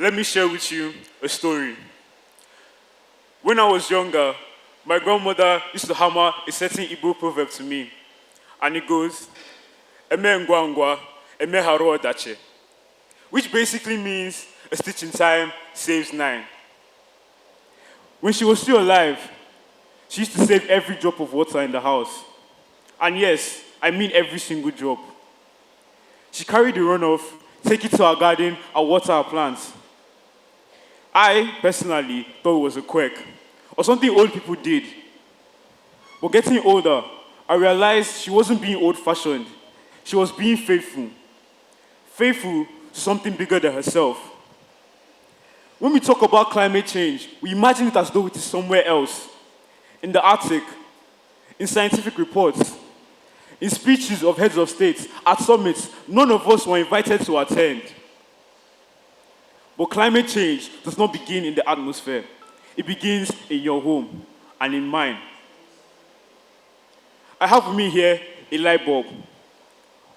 let me share with you a story. When I was younger, my grandmother used to hammer a certain Igbo proverb to me, and it goes, "Eme ngwa ngwa, eme haro dache," which basically means a stitch in time saves nine. When she was still alive, she used to save every drop of water in the house. And yes, I mean every single drop. She carried the runoff, take it to our garden, and water our plants. I, personally, thought it was a quirk, or something old people did. But getting older, I realized she wasn't being old-fashioned. She was being faithful. Faithful to something bigger than herself. When we talk about climate change, we imagine it as though it is somewhere else. In the Arctic, in scientific reports, in speeches of heads of states, at summits, none of us were invited to attend. But climate change does not begin in the atmosphere. It begins in your home and in mine. I have with me here a light bulb.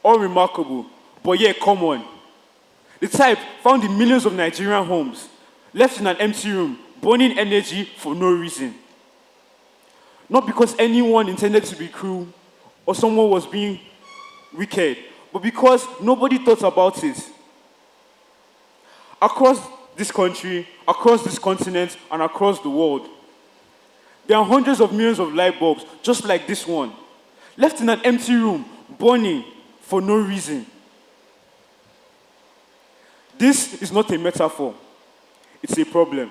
Unremarkable, but yet common. The type found in millions of Nigerian homes, left in an empty room, burning energy for no reason. Not because anyone intended to be cruel or someone was being wicked, but because nobody thought about it. Across this country, across this continent, and across the world, there are hundreds of millions of light bulbs just like this one, left in an empty room, burning for no reason. This is not a metaphor. It's a problem.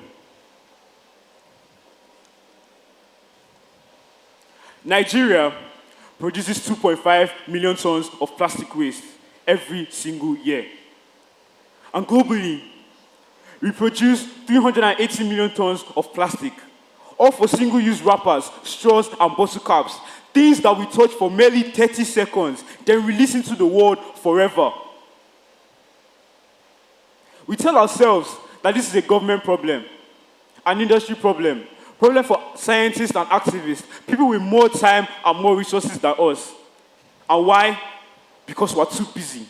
Nigeria produces 2.5 million tons of plastic waste every single year. And globally, we produce 380 million tons of plastic, all for single-use wrappers, straws, and bottle caps, things that we touch for merely 30 seconds, then release into the world forever. We tell ourselves that this is a government problem, an industry problem for scientists and activists, people with more time and more resources than us. And why? Because we're too busy.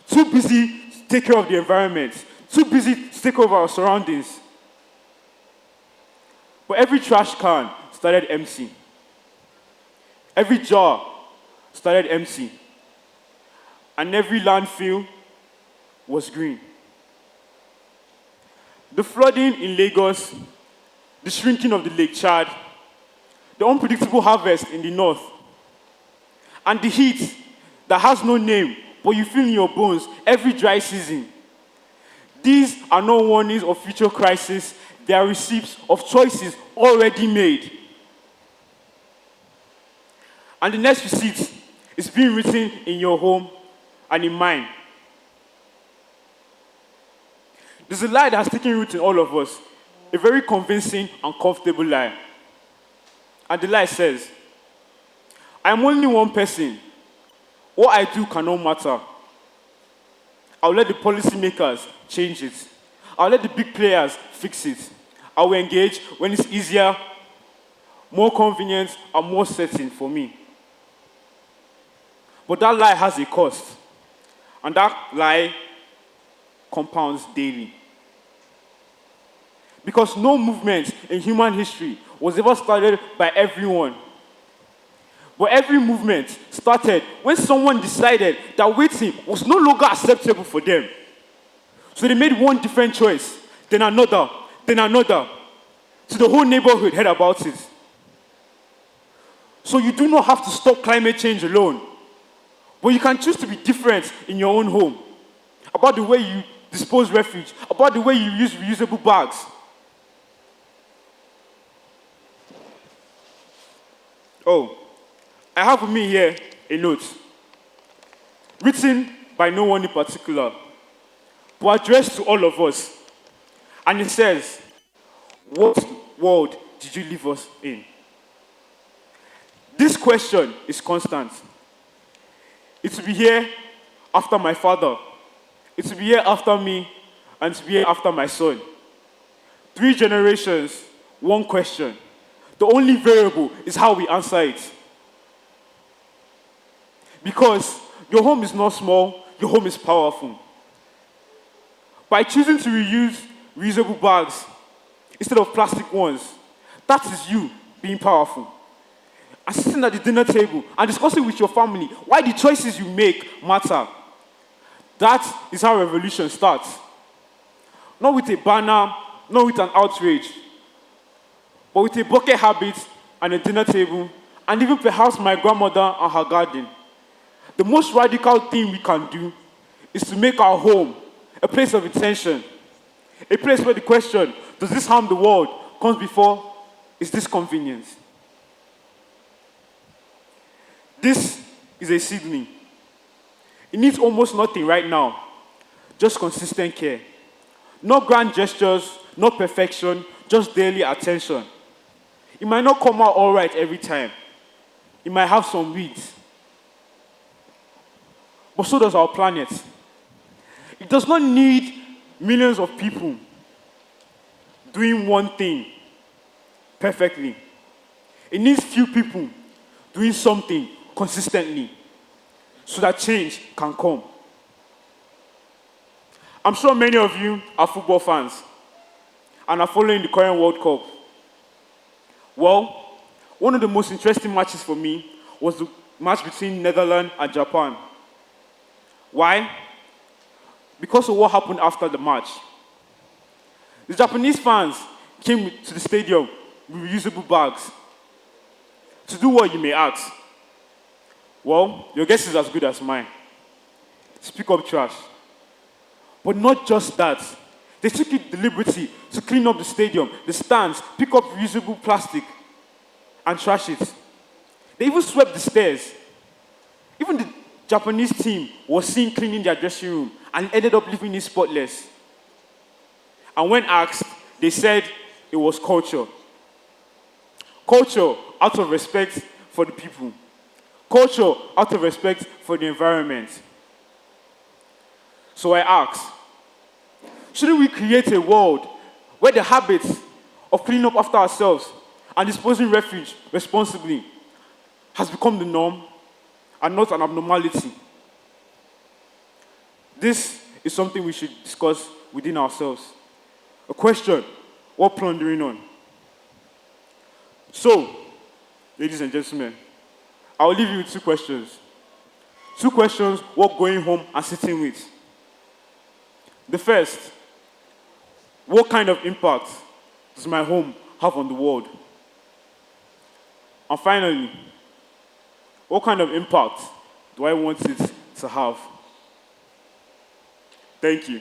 Too busy to take care of the environment, too busy to take care of our surroundings. But every trash can started empty. Every jar started empty. And every landfill was green. The flooding in Lagos, the shrinking of the Lake Chad, the unpredictable harvest in the north, and the heat that has no name, but you feel in your bones every dry season. These are not warnings of future crisis, they are receipts of choices already made. And the next receipt is being written in your home and in mine. There's a lie that has taken root in all of us, a very convincing and comfortable lie. And the lie says, I'm only one person. What I do cannot matter. I'll let the policymakers change it. I'll let the big players fix it. I will engage when it's easier, more convenient, and more certain for me. But that lie has a cost. And that lie compounds daily. Because no movement in human history was ever started by everyone. But every movement started when someone decided that waiting was no longer acceptable for them. So they made one different choice, then another, till the whole neighborhood heard about it. So you do not have to stop climate change alone, but you can choose to be different in your own home, about the way you dispose refuse, about the way you use reusable bags. Oh, I have with me here a note, written by no one in particular, but addressed to all of us. And it says, what world did you leave us in? This question is constant. It will be here after my father. It will be here after me, and it will be here after my son. 3 generations, one question. The only variable is how we answer it. Because your home is not small, your home is powerful. By choosing to reuse reusable bags instead of plastic ones, that is you being powerful. And sitting at the dinner table and discussing with your family why the choices you make matter. That is how revolution starts. Not with a banner, not with an outrage, but with a bucket habit and a dinner table, and even perhaps my grandmother and her garden. The most radical thing we can do is to make our home a place of attention, a place where the question, does this harm the world, comes before, is this convenient? This is a seedling. It needs almost nothing right now, just consistent care. No grand gestures, no perfection, just daily attention. It might not come out all right every time. It might have some weeds. But so does our planet. It does not need millions of people doing one thing perfectly. It needs few people doing something consistently so that change can come. I'm sure many of you are football fans and are following the current World Cup. Well, one of the most interesting matches for me was the match between Netherlands and Japan. Why? Because of what happened after the match. The Japanese fans came to the stadium with reusable bags. To do what, you may ask? Well, your guess is as good as mine. Speak up trash. But not just that. They took the liberty to clean up the stadium, the stands, pick up reusable plastic, and trash it. They even swept the stairs. Even the Japanese team was seen cleaning their dressing room and ended up leaving it spotless. And when asked, they said it was culture. Culture out of respect for the people. Culture out of respect for the environment. So I ask, shouldn't we create a world where the habit of cleaning up after ourselves and disposing refuse responsibly has become the norm and not an abnormality? This is something we should discuss within ourselves. A question, what plundering on? So, ladies and gentlemen, I'll leave you with two questions. Two questions worth going home and sitting with. The first, what kind of impact does my home have on the world? And finally, what kind of impact do I want it to have? Thank you.